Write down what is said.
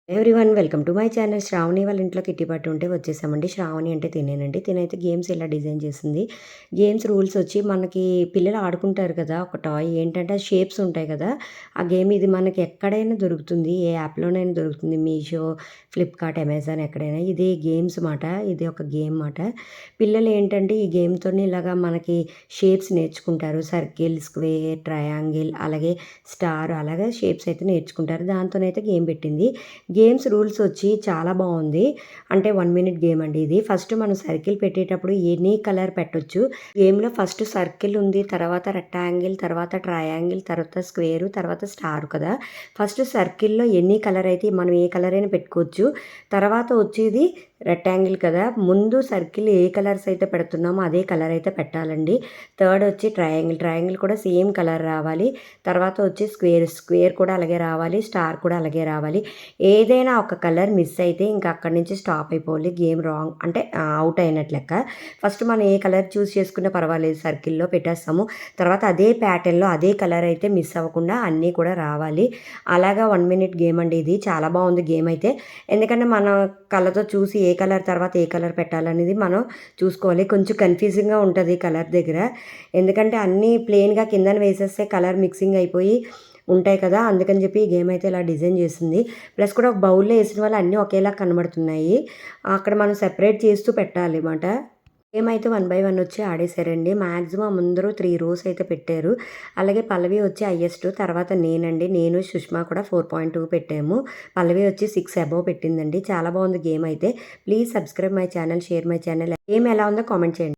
Everyone welcome to my channel. Shravani వాళ్ళ ఇంట్లో kitty party ఉంటే వచ్చేసామండి. శ్రావణి అంటే తినేనండి. తినైతే గేమ్స్ ఇలా డిజైన్ చేసింది. గేమ్స్ రూల్స్ వచ్చి మనకి పిల్లలు ఆడుకుంటారు కదా, ఒక టాయ్ ఏంటంటే షేప్స్ ఉంటాయి కదా, ఆ గేమ్ ఇది మనకి ఎక్కడైనా దొరుకుతుంది, ఏ యాప్లోనైనా దొరుకుతుంది. మీషో, ఫ్లిప్కార్ట్, అమెజాన్ ఎక్కడైనా ఇది గేమ్స్ మాట. ఇది ఒక గేమ్ మాట. పిల్లలు ఏంటంటే ఈ గేమ్తో ఇలాగా మనకి షేప్స్ నేర్చుకుంటారు. సర్కిల్, స్క్వేర్, ట్రయాంగిల్, అలాగే స్టార్, అలాగే షేప్స్ అయితే నేర్చుకుంటారు. దాంతోనైతే గేమ్ పెట్టింది. గేమ్స్ రూల్స్ వచ్చి చాలా బాగుంది. అంటే 1 మినిట్ గేమ్ అండి ఇది. ఫస్ట్ మనం సర్కిల్ పెట్టేటప్పుడు ఎనీ కలర్ పెట్టొచ్చు. గేమ్లో ఫస్ట్ సర్కిల్ ఉంది, తర్వాత రెక్టాంగిల్, తర్వాత ట్రయాంగిల్, తర్వాత స్క్వేర్, తర్వాత స్టార్ కదా. ఫస్ట్ సర్కిల్లో ఎనీ కలర్ అయితే మనం ఏ కలర్ అయినా పెట్టుకోవచ్చు. తర్వాత వచ్చేది రెక్టాంగిల్ కదా, ముందు సర్కిల్ ఏ కలర్స్ అయితే పెడుతున్నామో అదే కలర్ అయితే పెట్టాలండి. థర్డ్ వచ్చి ట్రయాంగిల్, ట్రయాంగిల్ కూడా సేమ్ కలర్ రావాలి. తర్వాత వచ్చి స్క్వేర్, స్క్వేర్ కూడా అలాగే రావాలి. స్టార్ కూడా అలాగే రావాలి. ఏదైనా ఒక కలర్ మిస్ అయితే ఇంకా అక్కడి నుంచి స్టాప్ అయిపోవాలి. గేమ్ రాంగ్ అంటే అవుట్ అయినట్లు లెక్క. ఫస్ట్ మనం ఏ కలర్ చూస్ చేసుకున్నా పర్వాలేదు, సర్కిల్లో పెట్టేస్తాము. తర్వాత అదే ప్యాటర్న్లో అదే కలర్ అయితే మిస్ అవ్వకుండా అన్నీ కూడా రావాలి. అలాగా 1 మినిట్ గేమ్ అండి ఇది. చాలా బాగుంది గేమ్ అయితే. ఎందుకంటే మన కళ్ళతో చూసి ఏ కలర్ తర్వాత ఏ కలర్ పెట్టాలనేది మనం చూసుకోవాలి. కొంచెం కన్ఫ్యూజింగ్గా ఉంటుంది కలర్ దగ్గర. ఎందుకంటే అన్నీ ప్లెయిన్గా కిందన వేసేస్తే కలర్ మిక్సింగ్ అయిపోయి ఉంటాయి కదా, అందుకని చెప్పి ఈ గేమ్ అయితే ఇలా డిజైన్ చేసింది. ప్లస్ కూడా ఒక బౌల్లో వేసిన వల్ల అన్నీ ఒకేలా కనబడుతున్నాయి. అక్కడ మనం సెపరేట్ చేస్తూ పెట్టాలి అన్నమాట. గేమ్ అయితే 1 బై 1 వచ్చి ఆడేశారండి. మ్యాక్సిమం అందరూ 3 రోస్ అయితే పెట్టారు. అలాగే పల్లవి వచ్చి హైయెస్ట్, తర్వాత నేనండి, నేను సుష్మా కూడా 4.2 పెట్టాము. పల్లవి వచ్చి 6 అబోవ్ పెట్టిందండి. చాలా బాగుంది గేమ్ అయితే. Please subscribe my channel, share my channel. Game ఎలా ఉందో కామెంట్ చేయండి.